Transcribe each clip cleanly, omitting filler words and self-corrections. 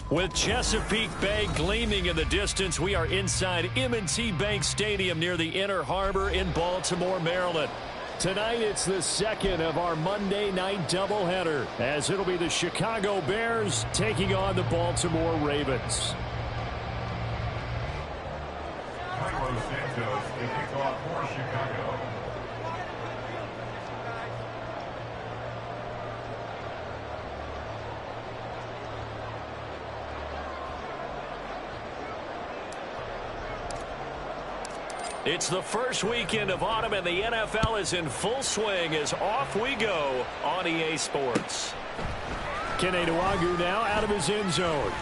With Chesapeake Bay gleaming in the distance, we are inside M&T Bank Stadium near the Inner Harbor in Baltimore, Maryland. Tonight, it's the second of our Monday night doubleheader, as it'll be the Chicago Bears taking on the Baltimore Ravens. Santos, the kickoff for Chicago. It's the first weekend of autumn, and the NFL is in full swing as off we go on EA Sports. Kene Nwangwu now out of his end zone.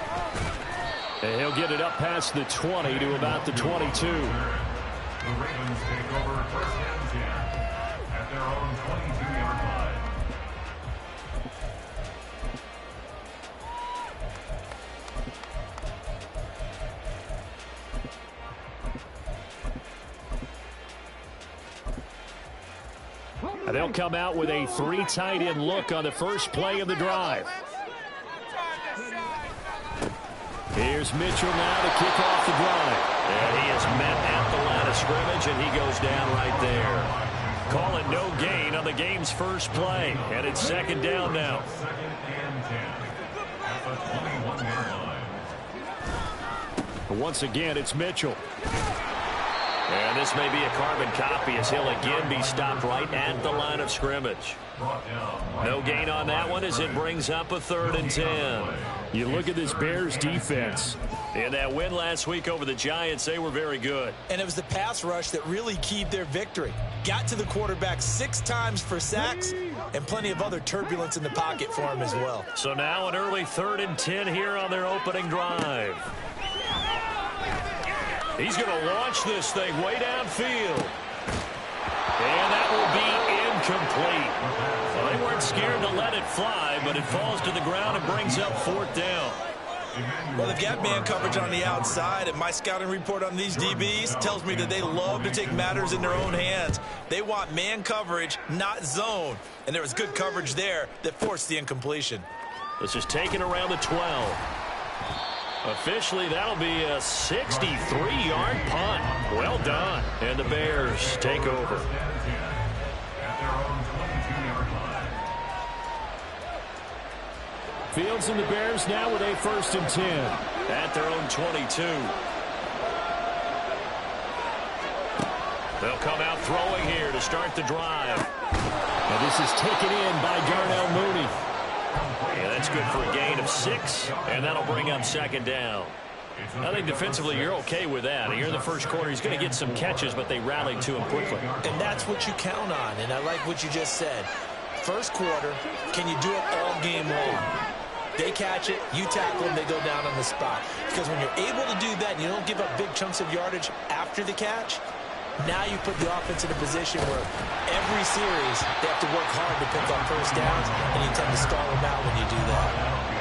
And he'll get it up past the 20 to about the 22. The Ravens take over first and 10 at their own 22-yard line. They'll come out with a 3 tight end look on the first play of the drive. Here's Mitchell now to kick off the drive. And he is met at the line of scrimmage, and he goes down right there. Calling no gain on the game's first play. And it's second down now. Second and 10 at the 21-yard line. Once again, it's Mitchell. And this may be a carbon copy as he'll again be stopped right at the line of scrimmage. No gain on that one as it brings up a 3rd and 10. You look at this Bears defense. In that win last week over the Giants, they were very good. And it was the pass rush that really keyed their victory. Got to the quarterback 6 times for sacks and plenty of other turbulence in the pocket for him as well. So now an early 3rd and 10 here on their opening drive. He's going to launch this thing way downfield. And that will be incomplete. Well, they weren't scared to let it fly, but it falls to the ground and brings up 4th down. Well, they've got man coverage on the outside, and my scouting report on these DBs tells me that they love to take matters in their own hands. They want man coverage, not zone. And there was good coverage there that forced the incompletion. This is taken around the 12. Officially, that'll be a 63-yard punt. Well done. And the Bears take over. Fields and the Bears now with a 1st and 10 at their own 22. They'll come out throwing here to start the drive. And this is taken in by Darnell Mooney. Yeah, that's good for a gain of 6, and that'll bring up 2nd down. I think defensively you're okay with that. Here in the first quarter, he's going to get some catches, but they rallied to him quickly. And that's what you count on, and I like what you just said. First quarter, can you do it all game long? They catch it, you tackle them, they go down on the spot. Because when you're able to do that and you don't give up big chunks of yardage after the catch, now you put the offense in a position where every series they have to work hard to pick up first downs, and you tend to stall them out when you do that.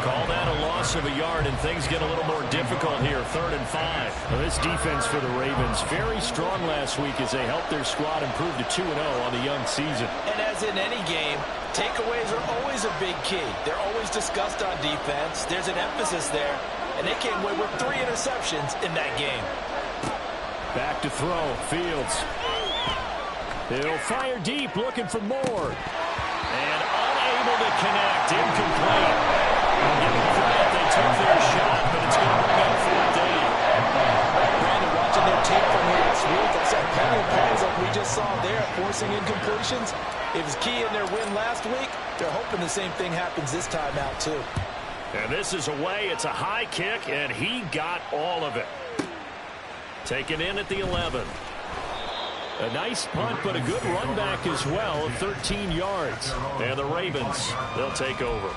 Call that a loss of a yard, and things get a little more difficult here. 3rd and 5. Well, this defense for the Ravens, very strong last week as they helped their squad improve to 2-0 on the young season. And as in any game, takeaways are always a big key. They're always discussed on defense. There's an emphasis there, and they came away with 3 interceptions in that game. Back to throw, Fields. He'll fire deep, looking for more. And unable to connect, incomplete. I'll give them credit, they took their shot, but it's going to bring up 4th down. Brandon, watching their tape from last week, I saw plenty of plays like we just saw there, forcing incompletions. It was key in their win last week. They're hoping the same thing happens this time out, too. And this is away. It's a high kick, and he got all of it. Taken in at the 11. A nice punt, but a good run back as well of 13 yards. And the Ravens, they'll take over.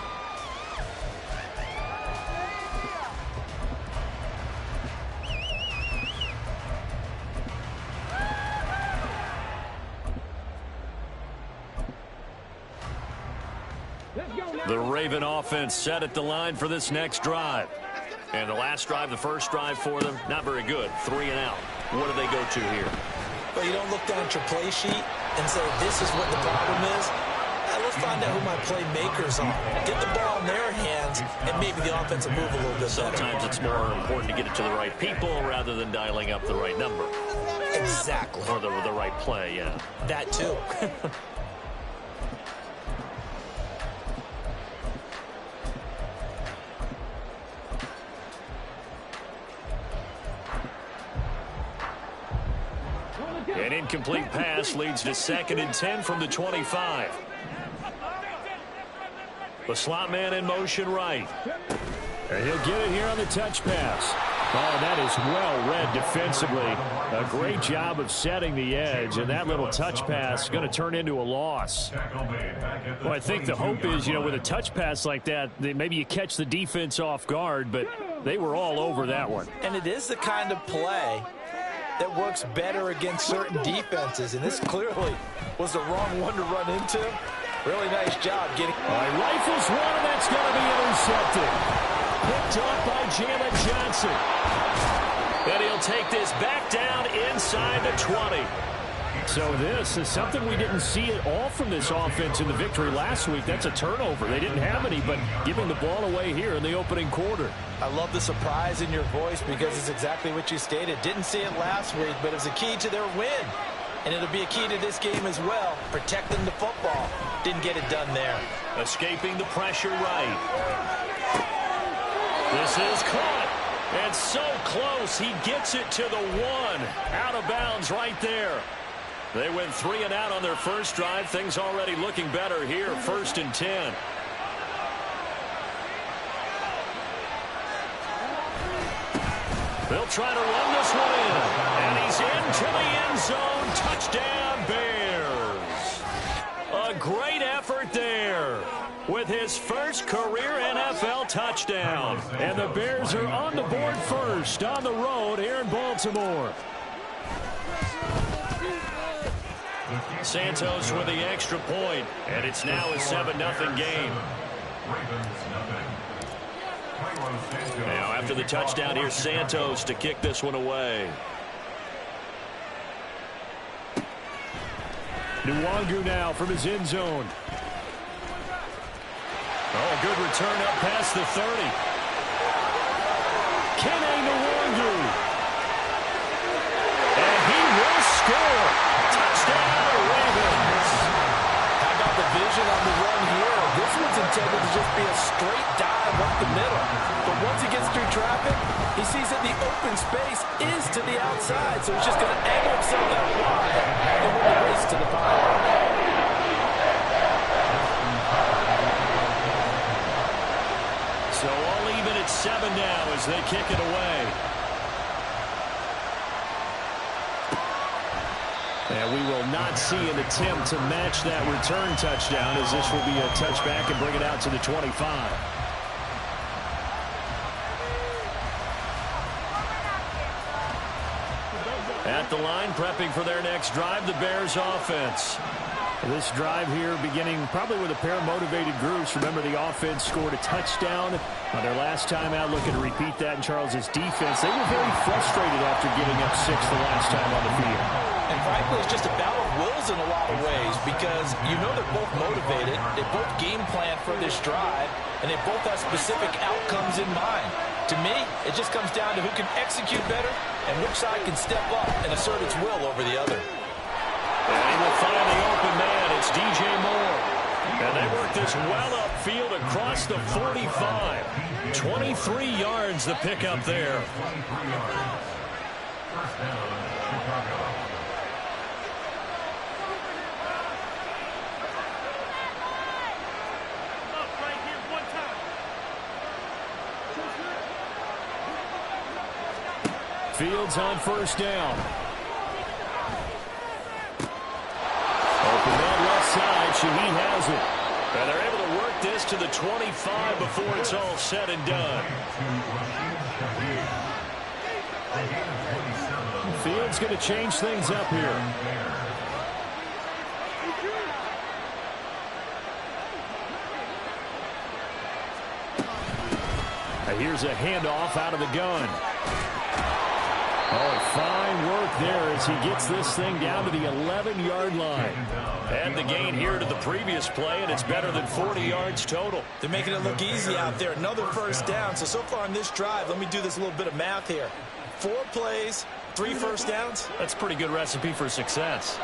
The Raven offense set at the line for this next drive. And the last drive, the first drive for them, not very good. 3 and out. What do they go to here? Well, you don't look down at your play sheet and say, this is what the problem is. Let's find out who my playmakers are. Get the ball in their hands, and maybe the offense will move a little bit better. Sometimes it's more important to get it to the right people rather than dialing up the right number. Exactly. Or the right play, yeah. That too. An incomplete pass leads to 2nd and 10 from the 25. The slot man in motion right. And he'll get it here on the touch pass. Oh, that is well read defensively. A great job of setting the edge, and that little touch pass is going to turn into a loss. Well, I think the hope is, with a touch pass like that, maybe you catch the defense off guard, but they were all over that one. And it is the kind of play that works better against certain defenses, and this clearly was the wrong one to run into. Really nice job getting. All right, rifles one, and that's going to be intercepted. Picked up by Jalen Johnson. And he'll take this back down inside the 20. So this is something we didn't see at all from this offense in the victory last week. That's a turnover. They didn't have any, but giving the ball away here in the opening quarter. I love the surprise in your voice because it's exactly what you stated. Didn't see it last week, but it was a key to their win. And it'll be a key to this game as well, protecting the football. Didn't get it done there. Escaping the pressure right. This is caught. And so close, he gets it to the 1. Out of bounds right there. They went 3 and out on their first drive. Things already looking better here. 1st and 10. They'll try to run this one in. And he's into the end zone. Touchdown, Bears. A great effort there with his first career NFL touchdown. And the Bears are on the board first on the road here in Baltimore. Santos with the extra point, and it's now a 7-0 game. Now after the touchdown, here's Santos to kick this one away. Nwangu now from his end zone. Oh, good return up past the 30. Kene Nwangu. And he will score. Touchdown, Ravens. How about the vision on the run here? This one's intended to just be a straight dive up the middle. But once he gets through traffic, he sees that the open space is to the outside. So he's just going to angle himself out wide and win the race to the pile. So all even at 7 now as they kick it away. And we will not see an attempt to match that return touchdown, as this will be a touchback and bring it out to the 25. At the line, prepping for their next drive, the Bears offense. This drive here beginning probably with a pair of motivated groups. Remember, the offense scored a touchdown on their last time out, looking to repeat that in Charles's defense. They were very frustrated after giving up 6 the last time on the field. And frankly, it's just a battle of wills in a lot of ways because they're both motivated, they both game plan for this drive, and they both have specific outcomes in mind. To me, it just comes down to who can execute better and which side can step up and assert its will over the other. And he will find the open man. It's DJ Moore. And they work this well upfield across the 45. 23 yards the pickup there. First down, Chicago. Fields on first down. Open man left side. Shaheed has it. And they're able to work this to the 25 before it's all said and done. Fields going to change things up here. Here's a handoff out of the gun. Oh, fine work there as he gets this thing down to the 11-yard line. And the gain here to the previous play, and it's better than 40 yards total. They're making it look easy out there. Another first down. So far on this drive, let me do this little bit of math here. 4 plays, 3 first downs. That's a pretty good recipe for success.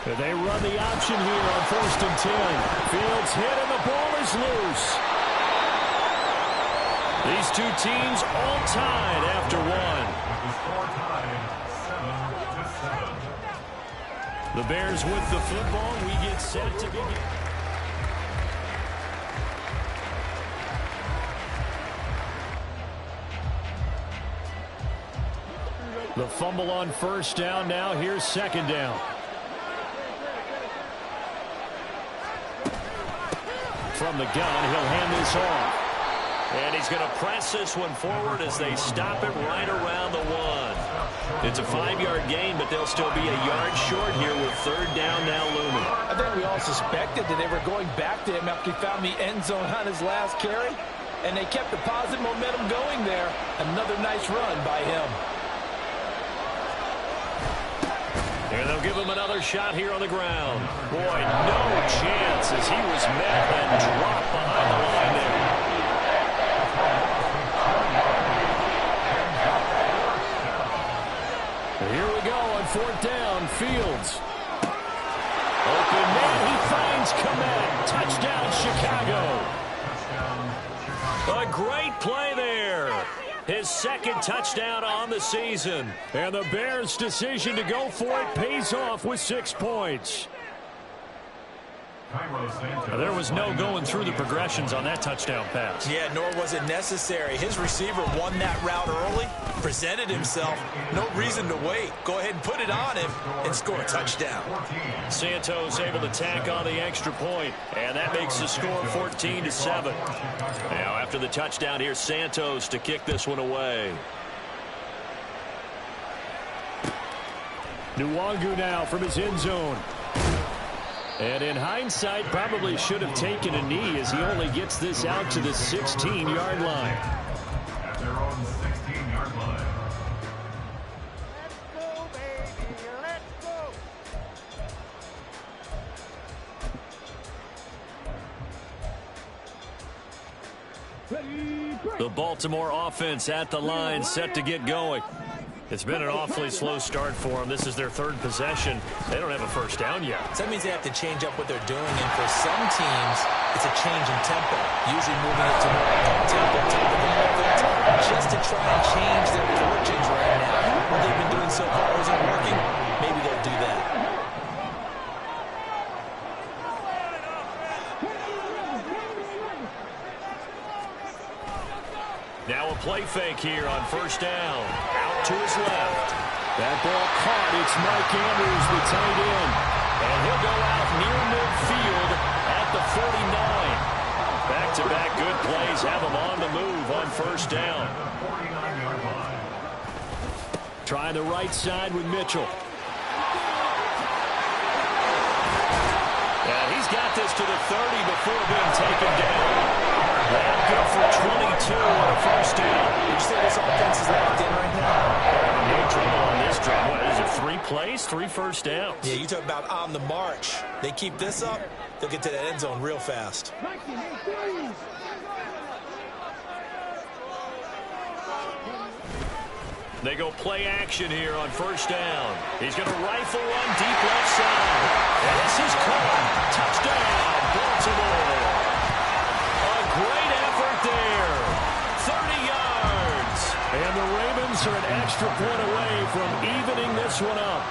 They run the option here on 1st and 10. Fields hit, and the ball is loose. These two teams all tied after one. The score tied 7-7. The Bears with the football. We get set to begin. The fumble on 1st down. Now here's 2nd down. From the gun, he'll hand this off. And he's going to press this one forward as they stop it right around the 1. It's a 5-yard gain, but they'll still be a yard short here with 3rd down now looming. I think we all suspected that they were going back to him after he found the end zone on his last carry, and they kept the positive momentum going there. Another nice run by him. And they'll give him another shot here on the ground. Boy, no chance as he was met and dropped behind the line there. Here we go on 4th down. Fields. Open man. He finds Komet. Touchdown, Chicago. A great play there. His 2nd touchdown on the season. And the Bears' decision to go for it pays off with 6 points. There was no going through the progressions on that touchdown pass. Yeah, nor was it necessary. His receiver won that route early, presented himself. No reason to wait. Go ahead and put it on him and score a touchdown. Santos able to tack on the extra point, and that makes the score 14-7. Now after the touchdown, here's Santos to kick this one away. Nwangu now from his end zone. And in hindsight, probably should have taken a knee as he only gets this out to the 16-yard line. At their own 16-yard line. Let's go, baby. Let's go. The Baltimore offense at the line, set to get going. It's been an awfully slow start for them. This is their 3rd possession. They don't have a first down yet. So that means they have to change up what they're doing, and for some teams, it's a change in tempo, usually moving it to more up-tempo type of an offense, just to try and change their fortunes right now. What they've been doing so far isn't working. Maybe they'll do that. Now a play fake here on 1st down. Out to his left. That ball caught. It's Mike Andrews, the tight end. And he'll go out near midfield at the 49. Back-to-back good plays have him on the move on 1st down. 49-yard line. Trying the right side with Mitchell. And he's got this to the 30 before being taken down. That good for 22 on a 1st down. Would you say this offense is locked in right now? No trouble on this drive. What is it, 3 plays, 3 first downs? Yeah, you talk about on the march. They keep this up, they'll get to that end zone real fast. They go play action here on 1st down. He's going to rifle one deep left side. And this is caught. Touchdown, Baltimore. A great effort there. 30 yards. And the Ravens are an extra point away from evening this one up.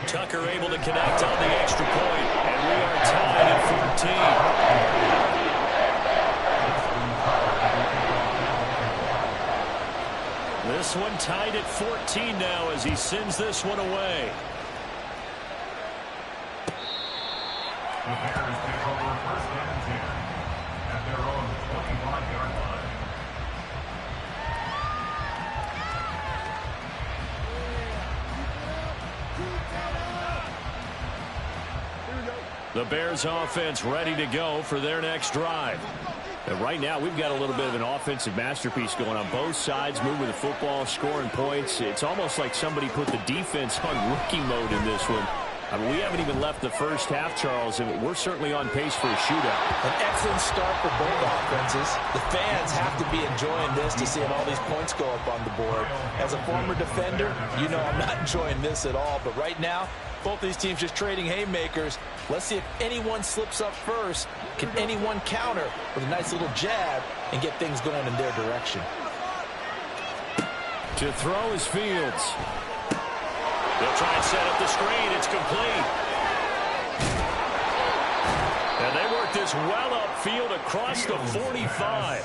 Tucker able to connect on the extra point. And we are tied at 14. This one tied at 14 now as he sends this one away. The Bears take over 1st and 10 at their own 25-yard line. Here we go. The Bears offense ready to go for their next drive. And right now, we've got a little bit of an offensive masterpiece going on both sides, moving the football, scoring points. It's almost like somebody put the defense on rookie mode in this one. I mean, we haven't even left the first half, Charles, and we're certainly on pace for a shootout. An excellent start for both offenses. The fans have to be enjoying this to seeing all these points go up on the board. As a former defender, you know I'm not enjoying this at all. But right now, both these teams just trading haymakers. Let's see if anyone slips up first. Can anyone counter with a nice little jab and get things going in their direction? To throw is Fields. They'll try and set up the screen. It's complete. And they work this well upfield across the 45.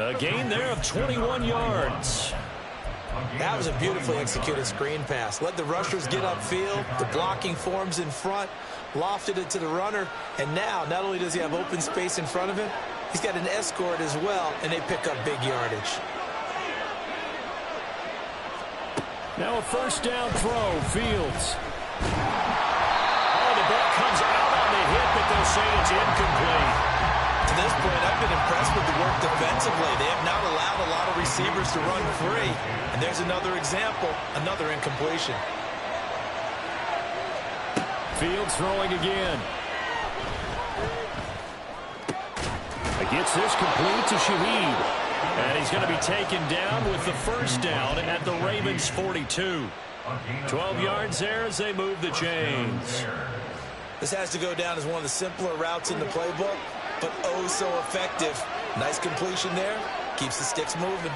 A gain there of 21 yards. That was a beautifully executed screen pass. Let the rushers get upfield. The blocking forms in front. Lofted it to the runner. And now, not only does he have open space in front of him, he's got an escort as well, and they pick up big yardage. Now a first down throw, Fields. Oh, the ball comes out on the hit, but they'll say it's incomplete. To this point, I've been impressed with the work defensively. They have not allowed a lot of receivers to run free. And there's another example, another incompletion. Fields throwing again. He gets this complete to Shaheed. And he's going to be taken down with the first down at the Ravens' 42. 12 yards there as they move the chains. This has to go down as one of the simpler routes in the playbook, but oh so effective. Nice completion there. Keeps the sticks moving.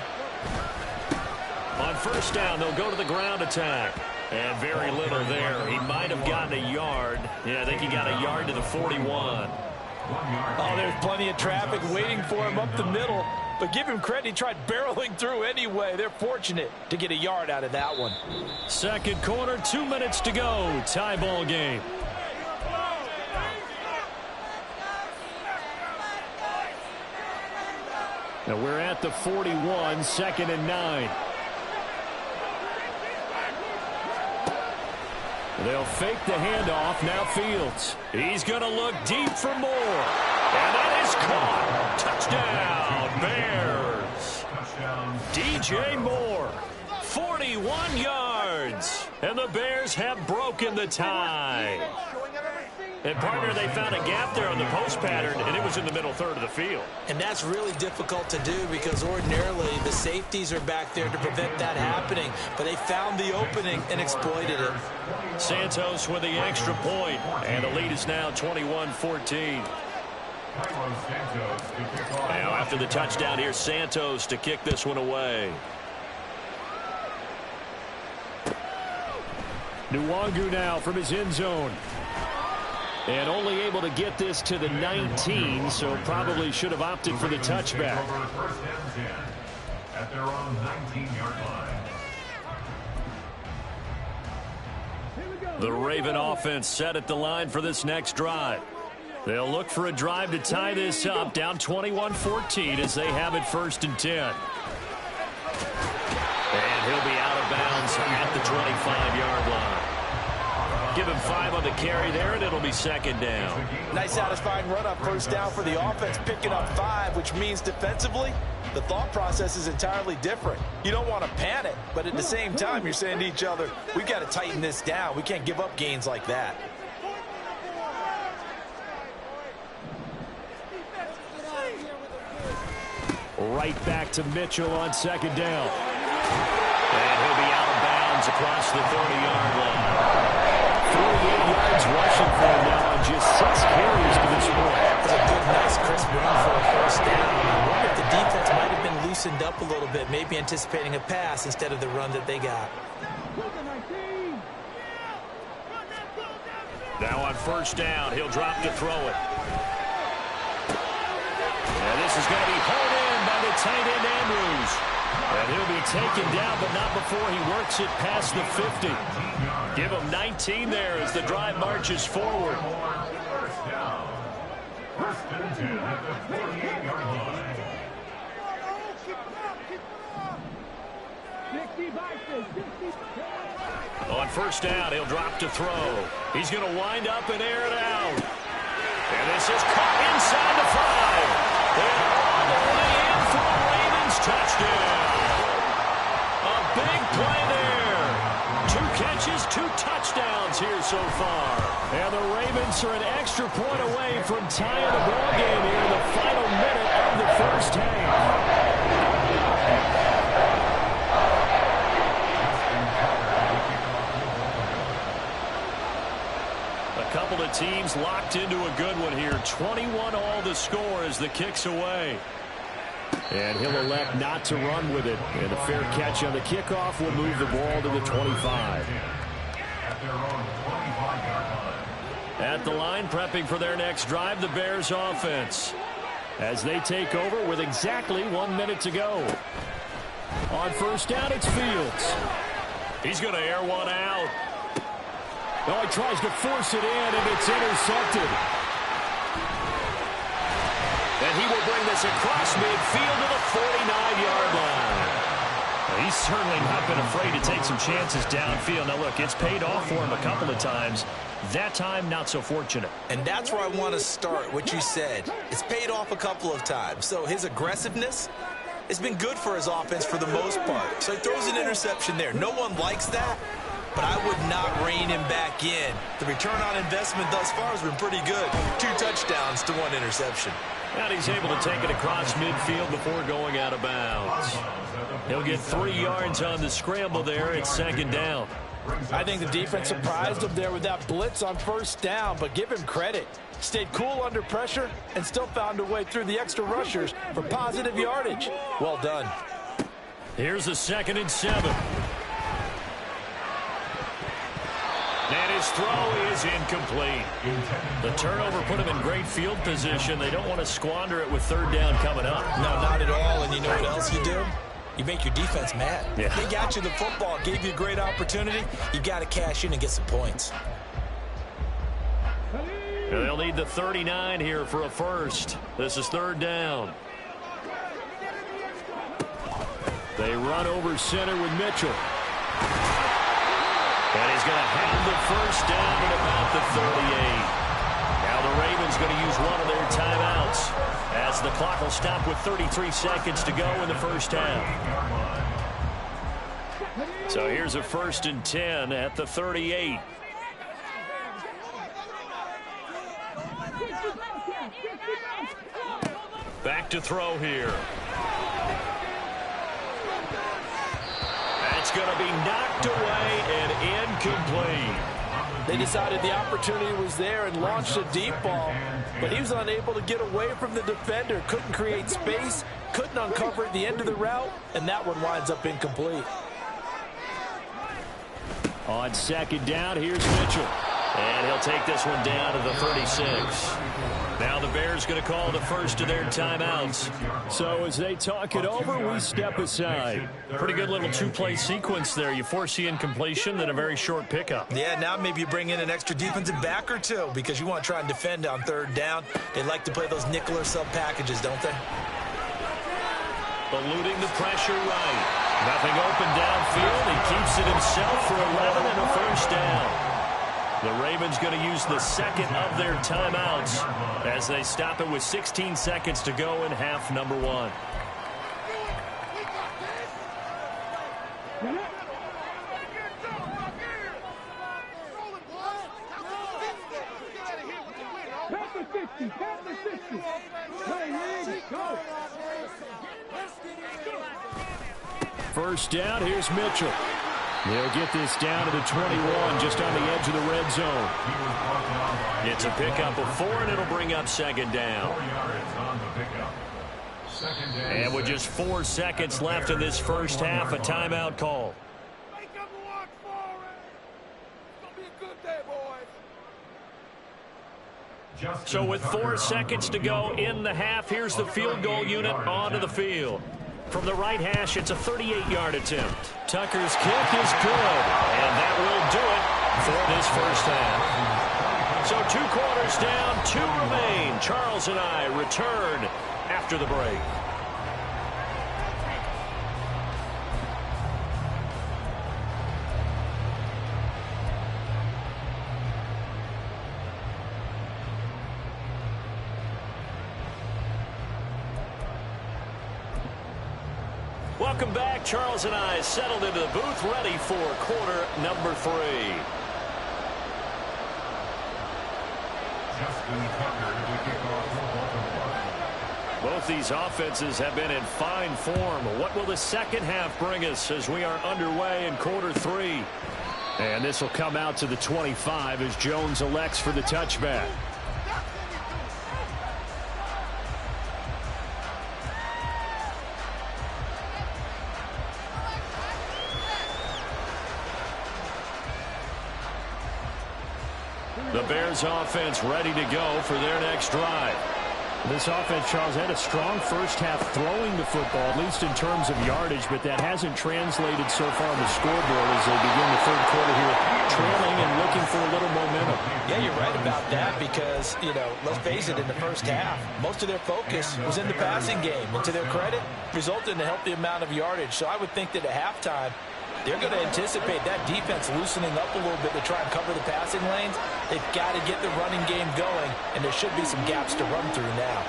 On first down, they'll go to the ground attack. And very little there. He might have gotten a yard. Yeah, I think he got a yard to the 41. Oh, there's plenty of traffic waiting for him up the middle. But give him credit, he tried barreling through anyway. They're fortunate to get a yard out of that one. Second quarter, 2 minutes to go. Tie ball game. Now we're at the 41, 2nd and 9. They'll fake the handoff. Now Fields. He's going to look deep for more. And that is caught. Touchdown, Bears. DJ Moore, 41 yards. And the Bears have broken the tie. And, partner, they found a gap there on the post pattern, and it was in the middle third of the field. And that's really difficult to do because ordinarily the safeties are back there to prevent that happening. But they found the opening and exploited it. Santos with the extra point, and the lead is now 21-14. Now after the touchdown, here's Santos to kick this one away. Nwangu now from his end zone. And only able to get this to the 19, so probably should have opted for the touchback. At their own 19-yard line. The Raven offense set at the line for this next drive. They'll look for a drive to tie this up, down 21-14 as they have it 1st and 10. And he'll be out of bounds at the 25-yard line. Give him 5 on the carry there, and it'll be 2nd down. Nice satisfying run up first down for the offense, picking up 5, which means defensively, the thought process is entirely different. You don't want to panic, but at the same time, you're saying to each other, we've got to tighten this down. We can't give up gains like that. Right back to Mitchell on 2nd down. And he'll be out of bounds across the 30-yard line. 48 yards rushing for him now on just 6 carries to this point. That's a good, nice, crisp run for a first down. I wonder if the defense might have been loosened up a little bit, maybe anticipating a pass instead of the run that they got. Now on first down, he'll drop to throw it. And this is going to be hauled in by the tight end Andrews. And he'll be taken down, but not before he works it past the 50. Give him 19 there as the drive marches forward. First down. 1st and 10 at the 48-yard line. On first down, he'll drop to throw. He's going to wind up and air it out. And this is caught inside the 5. And all the way in for a Ravens touchdown. A big play there. 2 catches, 2 touchdowns here so far. And the Ravens are an extra point away from tying the ball game here in the final minute of the first half. A couple of teams locked into a good one here. 21 all the score as the kick's away. And he'll elect not to run with it. And a fair catch on the kickoff will move the ball to the 25. At the line, prepping for their next drive, the Bears offense. As they take over with exactly 1 minute to go. On first down, it's Fields. He's going to air one out. Oh, he tries to force it in, and it's intercepted. And he will bring this across midfield to the 49-yard line. He's certainly not been afraid to take some chances downfield. Now, look, it's paid off for him a couple of times. That time, not so fortunate. And that's where I want to start, what you said. It's paid off a couple of times. So his aggressiveness has been good for his offense for the most part. So he throws an interception there. No one likes that, but I would not rein him back in. The return on investment thus far has been pretty good. 2 touchdowns to 1 interception. And he's able to take it across midfield before going out of bounds. He'll get 3 yards on the scramble there. It's 2nd down. I think the defense surprised him there with that blitz on first down, but give him credit. Stayed cool under pressure and still found a way through the extra rushers for positive yardage. Well done. Here's a 2nd and 7. And his throw is incomplete. The turnover put him in great field position. They don't want to squander it with 3rd down coming up. No, not at all. And you know what else you do? You make your defense mad. Yeah. They got you the football, gave you a great opportunity. You got to cash in and get some points. And they'll need the 39 here for a first. This is 3rd down. They run over center with Mitchell. And he's going to have the first down at about the 38. Now the Ravens going to use one of their timeouts as the clock will stop with 33 seconds to go in the first half. So here's a 1st and 10 at the 38. Back to throw here. That's going to be knocked away and incomplete. They decided the opportunity was there and launched a deep ball, but he was unable to get away from the defender, couldn't create space, couldn't uncover at the end of the route, and that one winds up incomplete. On 2nd down, here's Mitchell. And he'll take this one down to the 36. Now the Bears going to call the first of their timeouts. So as they talk it over, we step aside. Pretty good little 2-play sequence there. You force the incompletion, then a very short pickup. Yeah, now maybe you bring in an extra defensive back or 2 because you want to try and defend on 3rd down. They like to play those nickel or sub packages, don't they? Eluding the pressure right. Nothing open downfield. He keeps it himself for 11 and a first down. The Ravens going to use the 2nd of their timeouts as they stop it with 16 seconds to go in half number 1. First down, here's Mitchell. They'll get this down to the 21, just on the edge of the red zone. It's a pickup of 4, and it'll bring up 2nd down. And with just 4 seconds left in this first half, a timeout call. So with 4 seconds to go in the half, here's the field goal unit onto the field. From the right hash, it's a 38-yard attempt. Tucker's kick is good, and that will do it for this first half. So 2 quarters down, 2 remain. Charles and I return after the break. Welcome back. Charles and I settled into the booth, ready for quarter number 3. Justin Tucker to kick off for Baltimore. Both these offenses have been in fine form. What will the second half bring us as we are underway in quarter 3? And this will come out to the 25 as Jones elects for the touchback. The Bears offense ready to go for their next drive. This offense, Charles, had a strong first half throwing the football, at least in terms of yardage, but that hasn't translated so far on the scoreboard as they begin the third quarter here, trailing and looking for a little momentum. Yeah, you're right about that because, let's face it, in the first half, most of their focus was in the passing game. And to their credit, resulted in a healthy amount of yardage. So I would think that at halftime, they're going to anticipate that defense loosening up a little bit to try and cover the passing lanes. They've got to get the running game going, and there should be some gaps to run through now.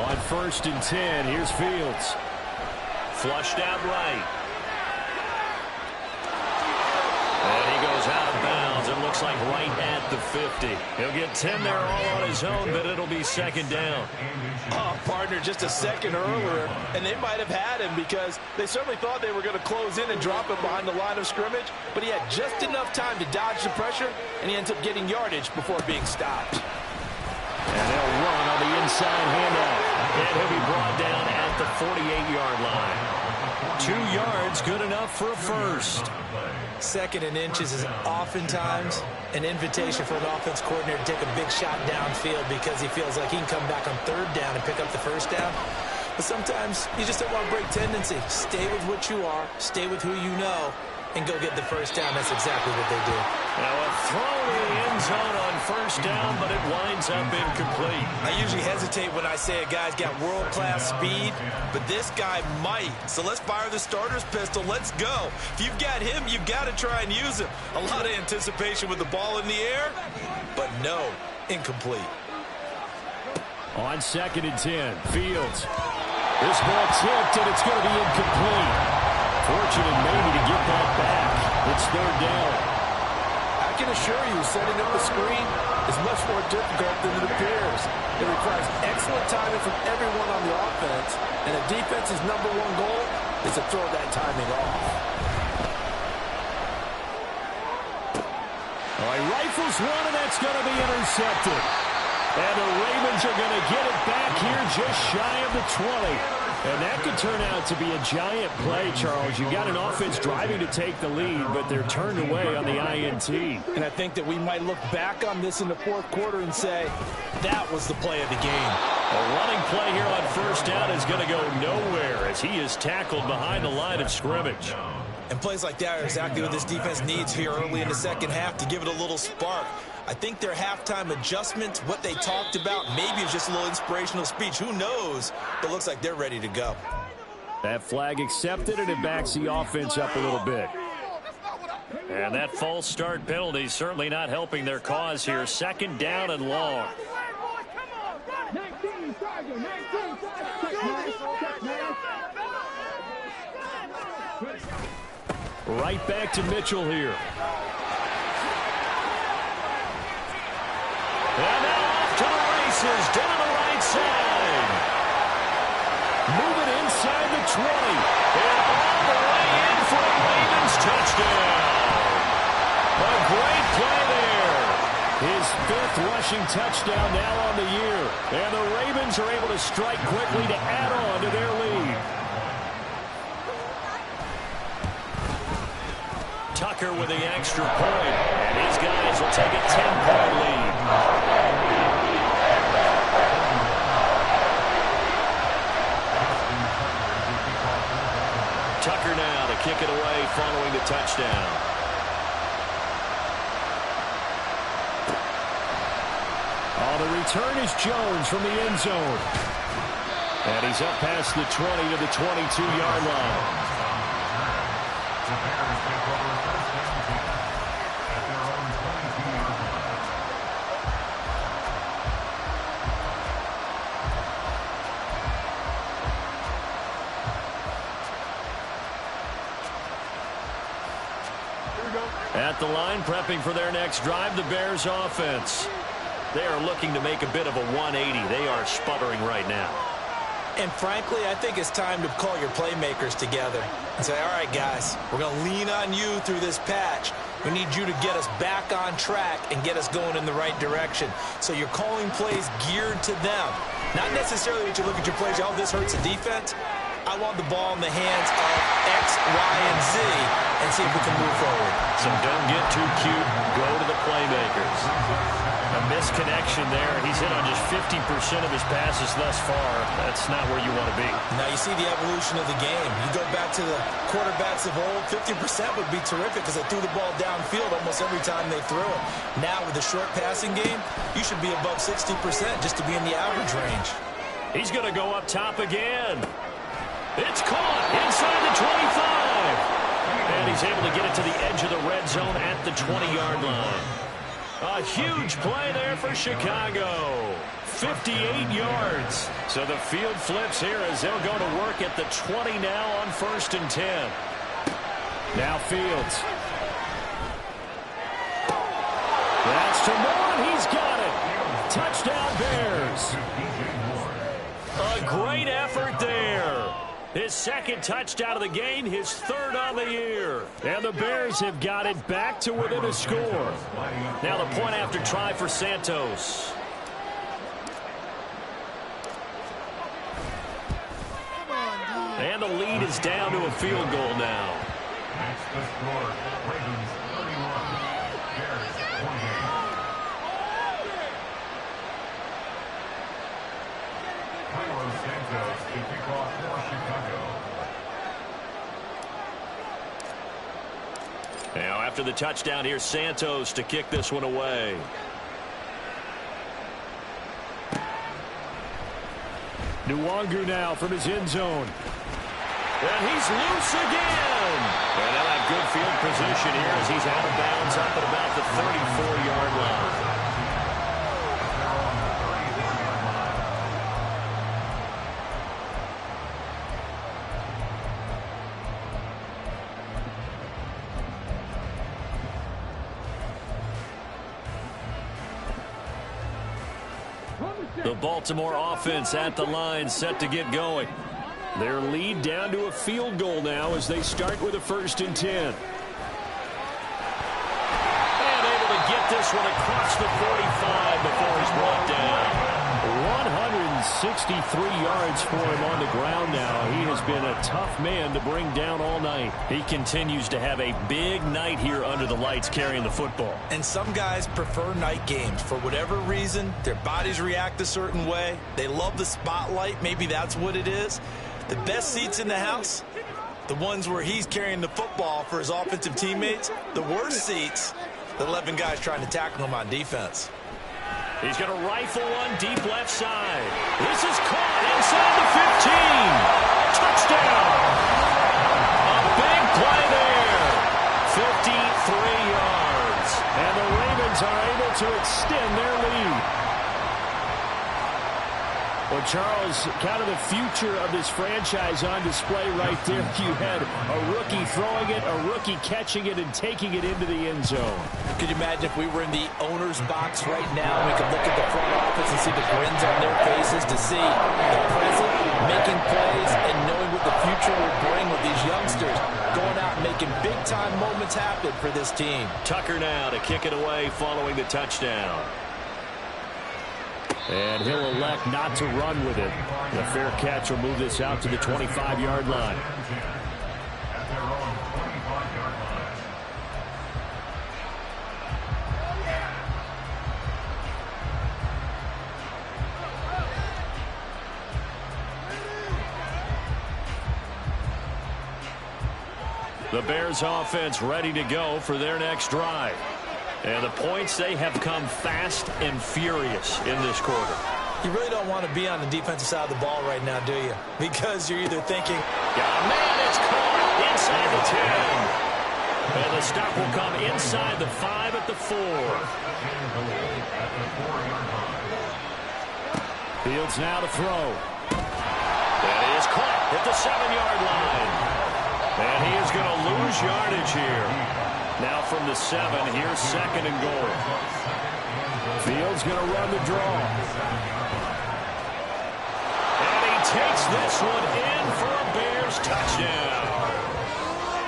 On 1st and 10, here's Fields. Flushed out right. And he goes out of bounds. It looks like right at the 50. He'll get 10 there all on his own, but it'll be second down. Oh, partner, just a second earlier, and they might have had him because they certainly thought they were going to close in and drop him behind the line of scrimmage, but he had just enough time to dodge the pressure, and he ends up getting yardage before being stopped. And they'll run on the inside handoff. And he'll be brought down at the 48-yard line. 2 yards, good enough for a first. Second and inches is oftentimes an invitation for an offense coordinator to take a big shot downfield because he feels like he can come back on 3rd down and pick up the first down. But sometimes you just don't want to break tendency. Stay with what you are, stay with who you know, and go get the first down. That's exactly what they did. Now a throw to the end zone on 1st down, but it winds up incomplete. I usually hesitate when I say a guy's got world-class speed, but this guy might. So let's fire the starter's pistol. Let's go. If you've got him, you've got to try and use him. A lot of anticipation with the ball in the air, but no, incomplete. On 2nd and 10, Fields. This ball tipped, and it's going to be incomplete. Fortunate maybe to get that back. It's 3rd down. I can assure you, setting up the screen is much more difficult than it appears. It requires excellent timing from everyone on the offense, and a defense's #1 goal is to throw that timing off. All right, rifles one, and that's going to be intercepted. And the Ravens are going to get it back here just shy of the 20. And that could turn out to be a giant play, Charles. You've got an offense driving to take the lead, but they're turned away on the INT. And I think that we might look back on this in the 4th quarter and say, that was the play of the game. A running play here on 1st down is going to go nowhere as he is tackled behind the line of scrimmage. And plays like that are exactly what this defense needs here early in the second half to give it a little spark. I think their halftime adjustments, what they talked about, maybe it's just a little inspirational speech. Who knows? But looks like they're ready to go. That flag accepted, and it backs the offense up a little bit. And that false start penalty certainly not helping their cause here. 2nd down and long. Right back to Mitchell here. And now off to the races down the right side. Moving inside the 20. And all the way in for a Ravens touchdown. A great play there. His 5th rushing touchdown now on the year. And the Ravens are able to strike quickly to add on to their lead. Tucker with the extra point. And these guys will take a 10-point lead. Tucker now to kick it away following the touchdown. Oh, the return is Jones from the end zone. And he's up past the 20 to the 22-yard line. The Bears take over 1st and 10 at their own 22-yard line. At the line, prepping for their next drive, the Bears offense. They are looking to make a bit of a 180. They are sputtering right now. And frankly, I think it's time to call your playmakers together and say, all right, guys, we're going to lean on you through this patch. We need you to get us back on track and get us going in the right direction. So you're calling plays geared to them. Not necessarily that you look at your plays, oh, this hurts the defense. I want the ball in the hands of X, Y, and Z and see if we can move forward. So don't get too cute. Go to the playmakers. A misconnection there. He's hit on just 50% of his passes thus far. That's not where you want to be. Now you see the evolution of the game. You go back to the quarterbacks of old, 50% would be terrific because they threw the ball downfield almost every time they threw it. Now with the short passing game, you should be above 60% just to be in the average range. He's going to go up top again. It's caught inside the 25. And he's able to get it to the edge of the red zone at the 20-yard line. A huge play there for Chicago. 58 yards. So the field flips here as they'll go to work at the 20 now on 1st and 10. Now Fields. That's to Moore. He's got it. Touchdown Bears. A great effort there. His second touchdown of the game, his third on the year. And the Bears have got it back to within a score. Now the point after try for Santos. And the lead is down to a field goal now. That's the score. Ravens 31, Bears 28. Carlos Santos to kick off for Chicago. Now after the touchdown, here's Santos to kick this one away. Nwangu now from his end zone. And he's loose again. And they'll have good field position here as he's out of bounds up at about the 34-yard line. The Baltimore offense at the line, set to get going. Their lead down to a field goal now as they start with a 1st and 10. And able to get this one across the 45 before he's brought down. 163 yards for him on the ground now. He has been a tough man to bring down all night. He continues to have a big night here under the lights carrying the football. And some guys prefer night games. For whatever reason, their bodies react a certain way. They love the spotlight. Maybe that's what it is. The best seats in the house, the ones where he's carrying the football for his offensive teammates. The worst seats, the 11 guys trying to tackle him on defense. He's going to rifle one deep left side. This is caught inside the 15. Touchdown. A big play there. 53 yards. And the Ravens are able to extend their lead. Well, Charles, kind of the future of this franchise on display right there. You had a rookie throwing it, a rookie catching it, and taking it into the end zone. Could you imagine if we were in the owner's box right now, we could look at the front office and see the grins on their faces to see the present, making plays, and knowing what the future will bring with these youngsters going out and making big-time moments happen for this team. Tucker now to kick it away following the touchdown. And he'll elect not to run with it. The fair catch will move this out to the 25-yard line. At their own 25-yard line. The Bears offense ready to go for their next drive. And the points, they have come fast and furious in this quarter. You really don't want to be on the defensive side of the ball right now, do you? Because you're either thinking, Man, it's caught inside the 10. And the stop will come inside the 5 at the 4. Fields now to throw. And he is caught at the 7-yard line. And he is going to lose yardage here. Now from the 7, here's 2nd and goal. Fields going to run the draw. And he takes this one in for a Bears touchdown.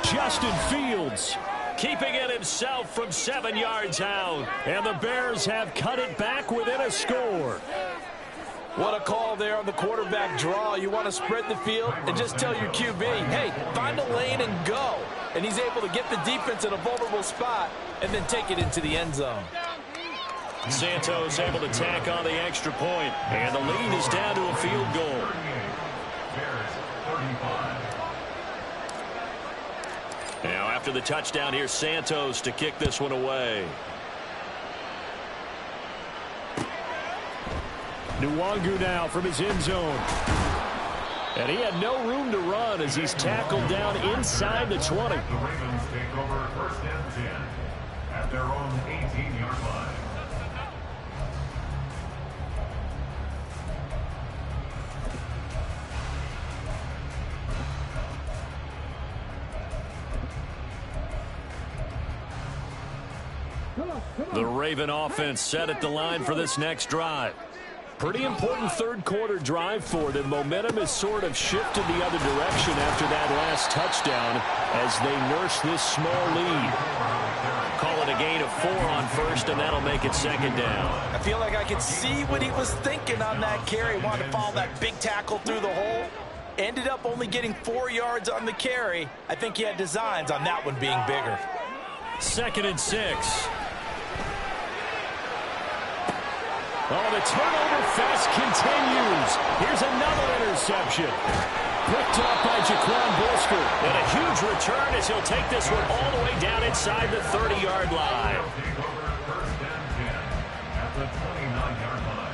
Justin Fields Keeping it himself from 7 yards out. and the Bears have cut it back within a score. What a call there on the quarterback draw. You want to spread the field and just tell your QB, hey, find a lane and go. And he's able to get the defense in a vulnerable spot and then take it into the end zone. Santos able to tack on the extra point, and the lead is down to a field goal. Bears 35. Now after the touchdown, here's Santos to kick this one away. Nwangu now from his end zone. And he had no room to run as he's tackled down inside the 20. The Ravens take over 1st and 10 at their own 18-yard line. The Raven offense set at the line for this next drive. Pretty important third quarter drive for them. Momentum has sort of shifted the other direction after that last touchdown as they nurse this small lead. Call it a gain of 4 on 1st, and that'll make it 2nd down. I feel like I could see what he was thinking on that carry. Wanted to follow that big tackle through the hole. Ended up only getting 4 yards on the carry. I think he had designs on that one being bigger. 2nd and 6. Oh, the turnover fest continues. Here's another interception. Picked up by Jaquan Brisker. And a huge return as he'll take this one all the way down inside the 30-yard line. Take over 1st and 10 at the 29-yard line.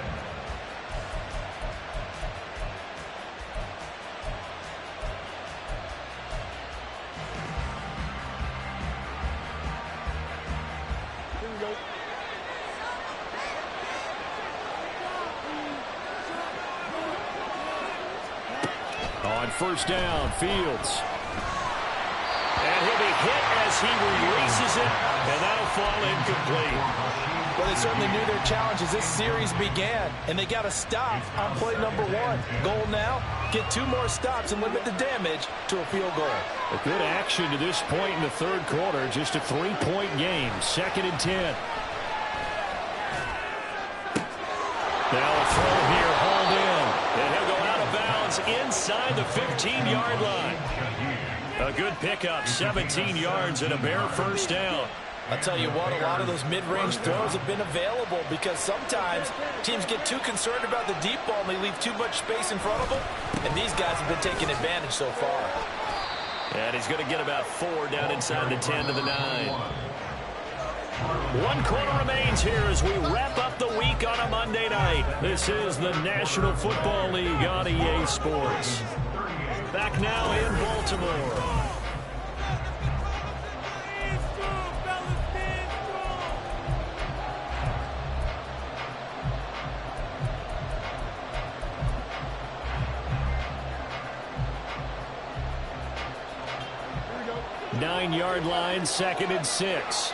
On 1st down, Fields. And he'll be hit as he releases it, and that'll fall incomplete. Well, they certainly knew their challenge as this series began, and they got to stop on play number 1. Goal now, get 2 more stops and limit the damage to a field goal. A good action to this point in the third quarter. Just a 3-point game. 2nd and 10. Now a throw here, hauled in. And he'll go out of bounds inside the 15-yard line. A good pickup, 17 yards and a Bear 1st down. I'll tell you what, a lot of those mid-range throws have been available because sometimes teams get too concerned about the deep ball and they leave too much space in front of them, and these guys have been taking advantage so far. And he's going to get about 4 down inside the 10 to the 9. 1 quarter remains here as we wrap up the week on a Monday night. This is the National Football League on EA Sports. Back now in Baltimore. Nine-yard line, 2nd and 6.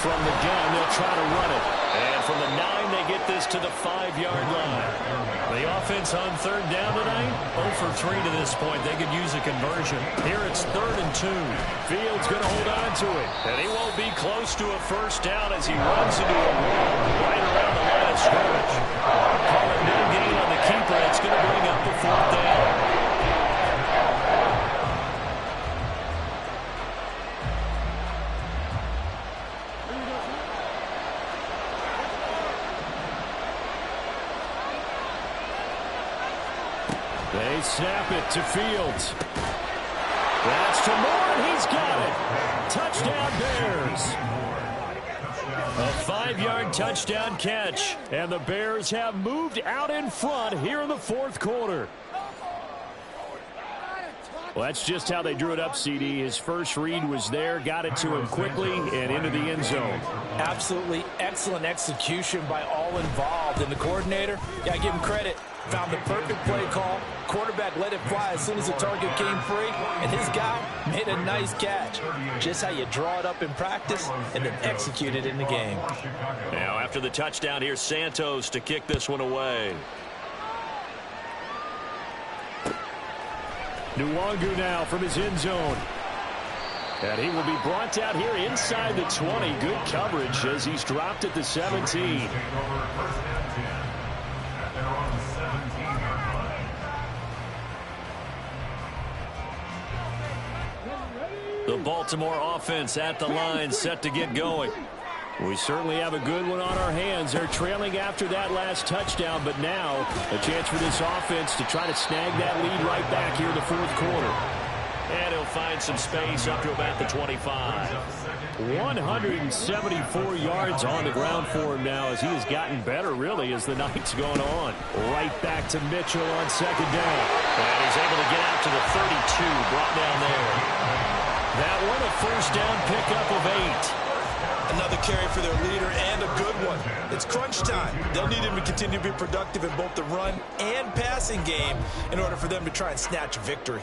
From the gun, they'll try to run it. And from the 9, they get this to the 5-yard line. The offense on 3rd down tonight, 0 for 3 to this point. They could use a conversion. Here it's 3rd and 2. Fields going to hold on to it. And he won't be close to a 1st down as he runs into a wall right around the line of scrimmage. Call it no gain on the keeper. It's going to bring up the 4th down. They snap it to Fields. That's to Moore, and he's got it. Touchdown, Bears. A 5-yard touchdown catch. And the Bears have moved out in front here in the 4th quarter. Well, that's just how they drew it up, CD. His first read was there, got it to him quickly, and into the end zone. Absolutely excellent execution by all involved. And the coordinator, got to give him credit. Found the perfect play call. Quarterback let it fly as soon as the target came free, and his guy made a nice catch. Just how you draw it up in practice and then execute it in the game. Now after the touchdown, here's Santos to kick this one away. Nwangu now from his end zone. And he will be brought down here inside the 20. Good coverage as he's dropped at the 17. The Baltimore offense at the line, set to get going. We certainly have a good one on our hands. They're trailing after that last touchdown, but now a chance for this offense to try to snag that lead right back here in the fourth quarter. And he'll find some space up to about the 25. 174 yards on the ground for him now as he has gotten better, really, as the night's gone on. Right back to Mitchell on second down. And he's able to get out to the 32, brought down there. That one a first down pickup of 8. Another carry for their leader and a good one. It's crunch time. They'll need him to continue to be productive in both the run and passing game in order for them to try and snatch a victory.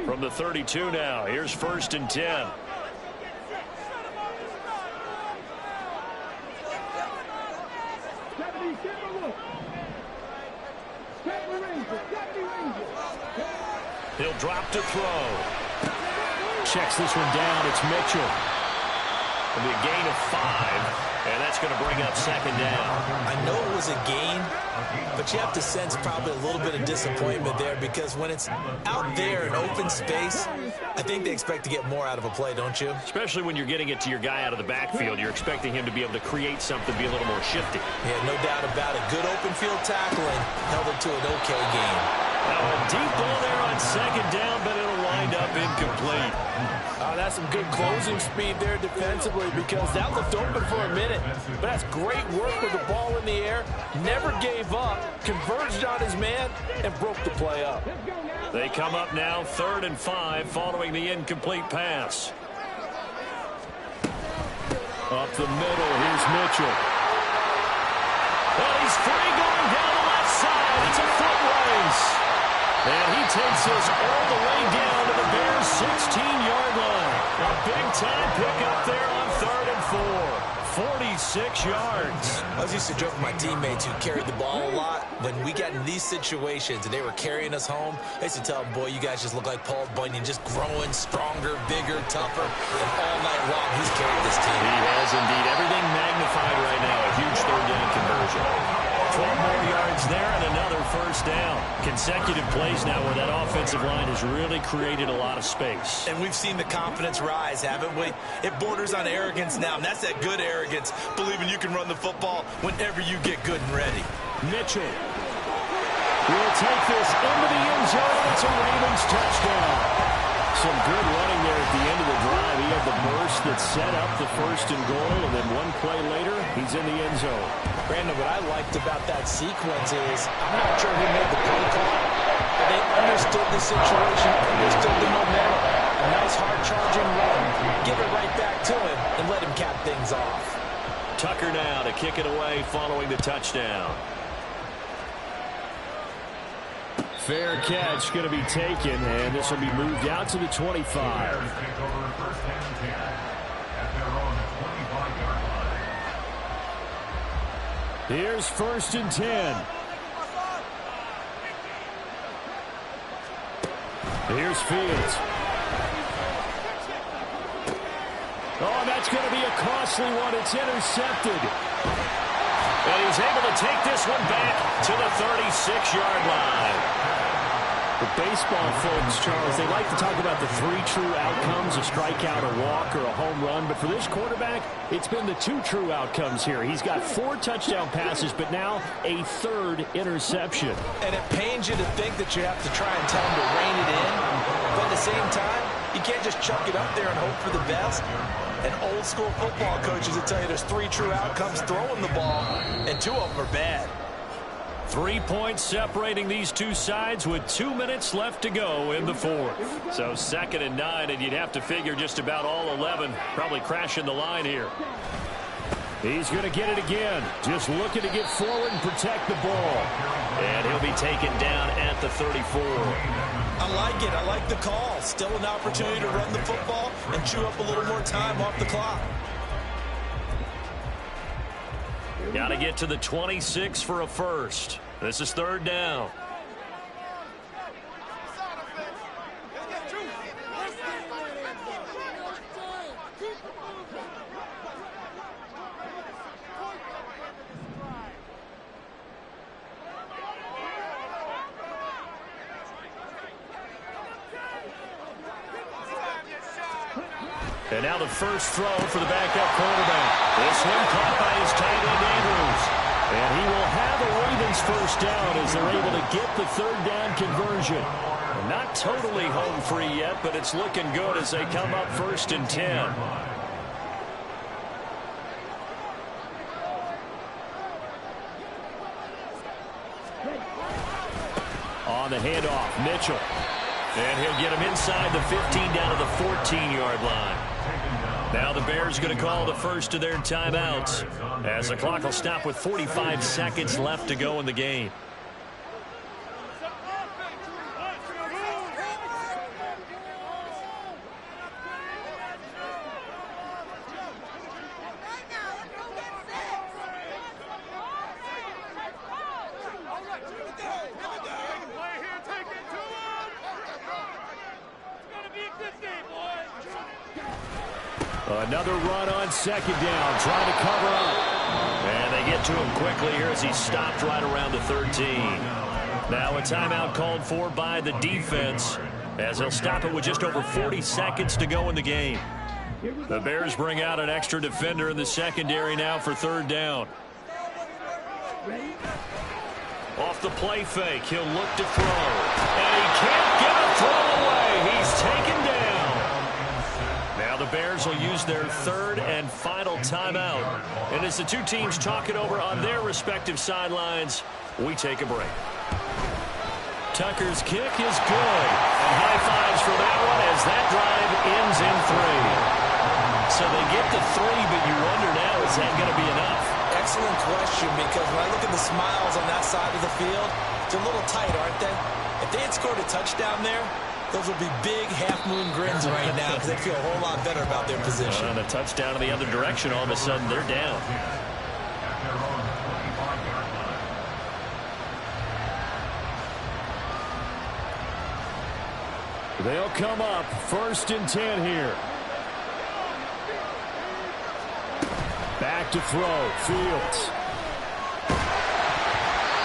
From the 32 now, here's first and 10. He'll drop to throw. Checks this one down. It's Mitchell. It'll be a gain of 5, and that's going to bring up second down. I know it was a gain, but you have to sense probably a little bit of disappointment there because when it's out there in open space, I think they expect to get more out of a play, don't you? Especially when you're getting it to your guy out of the backfield. You're expecting him to be able to create something, be a little more shifty. Yeah, no doubt about it. Good open field tackling held it to an okay game. Now a deep ball there on second down, but it'll wind up incomplete. That's some good closing speed there defensively because that looked open for a minute. But that's great work with the ball in the air. Never gave up, converged on his man, and broke the play up. They come up now 3rd and 5 following the incomplete pass. Up the middle, here's Mitchell. Well, he's free going down the left side. It's a foot race. And he takes us all the way down to the Bears' 16-yard line. A big-time pickup there on 3rd and 4. 46 yards. I was used to joke with my teammates who carried the ball a lot. When we got in these situations and they were carrying us home, I used to tell them, boy, you guys just look like Paul Bunyan, just growing stronger, bigger, tougher. And all night long, he's carried this team. He has indeed. Everything magnified right now. A huge third down conversion. 12 more yards there and another first down. Consecutive plays now where that offensive line has really created a lot of space. And we've seen the confidence rise, haven't we? It borders on arrogance now, and that's that good arrogance, believing you can run the football whenever you get good and ready. Mitchell will take this into the end zone. It's a Ravens touchdown. Some good running there at the end of the drive. He had the burst that set up the 1st and goal, and then one play later, he's in the end zone. Brandon, what I liked about that sequence is I'm not sure who made the play call, but they understood the situation, understood the momentum. A nice hard-charging run. Give it right back to him and let him cap things off. Tucker now to kick it away following the touchdown. Fair catch going to be taken, and this will be moved out to the 25. Here's 1st and 10. Here's Fields. Oh, that's going to be a costly one. It's intercepted. And he's able to take this one back to the 36-yard line. The baseball folks, Charles, they like to talk about the 3 true outcomes, a strikeout, a walk, or a home run. But for this quarterback, it's been the 2 true outcomes here. He's got 4 touchdown passes, but now a 3rd interception. And it pains you to think that you have to try and tell him to rein it in. But at the same time, you can't just chuck it up there and hope for the best. And old-school football coaches will tell you there's 3 true outcomes throwing the ball, and 2 of them are bad. 3 points separating these two sides with 2 minutes left to go in the 4th. So 2nd and 9, and you'd have to figure just about all 11 probably crashing the line here. He's going to get it again. Just looking to get forward and protect the ball. And he'll be taken down at the 34. I like it. I like the call. Still an opportunity to run the football and chew up a little more time off the clock. Got to get to the 26 for a first. This is third down. And now the first throw for the backup quarterback. This one caught by his tight end, Andrews. And he will have a Ravens first down as they're able to get the third down conversion. Not totally home free yet, but it's looking good as they come up first and 10. On the handoff, Mitchell. And he'll get him inside the 15 down to the 14-yard line. Now the Bears going to call the first of their timeouts as the clock will stop with 45 seconds left to go in the game. Another run on second down, trying to cover up. And they get to him quickly here as he stopped right around the 13. Now a timeout called for by the defense as they'll stop it with just over 40 seconds to go in the game. The Bears bring out an extra defender in the secondary now for third down. Off the play fake, he'll look to throw. And he can't get a throw away. He's taken down. Now the Bears will use their third and final timeout. And as the two teams talk it over on their respective sidelines, we take a break. Tucker's kick is good. And high fives for that one as that drive ends in 3. So they get to 3, but you wonder now, is that going to be enough? Excellent question, because when I look at the smiles on that side of the field, it's a little tight, aren't they? If they had scored a touchdown there, those would be big half-moon grins right now because they feel a whole lot better about their position. And a touchdown in the other direction, all of a sudden they're down. They'll come up first and 10 here. Back to throw, Fields.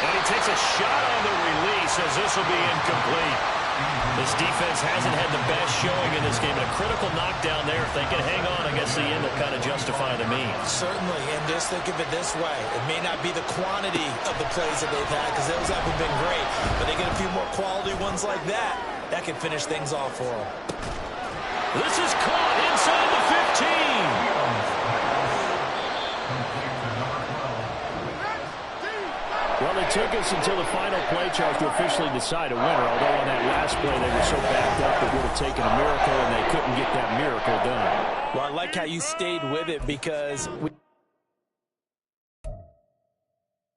And he takes a shot on the release as this will be incomplete. This defense hasn't had the best showing in this game. A critical knockdown there. If they can hang on, I guess the end will kind of justify the means. Certainly, and just think of it this way. It may not be the quantity of the plays that they've had because those haven't been great, but they get a few more quality ones like that. That can finish things off for them. This is caught inside the 15. Well, it took us until the final play charge to officially decide a winner, although on that last play they were so backed up it would have taken a miracle, and they couldn't get that miracle done. Well, I like how you stayed with it because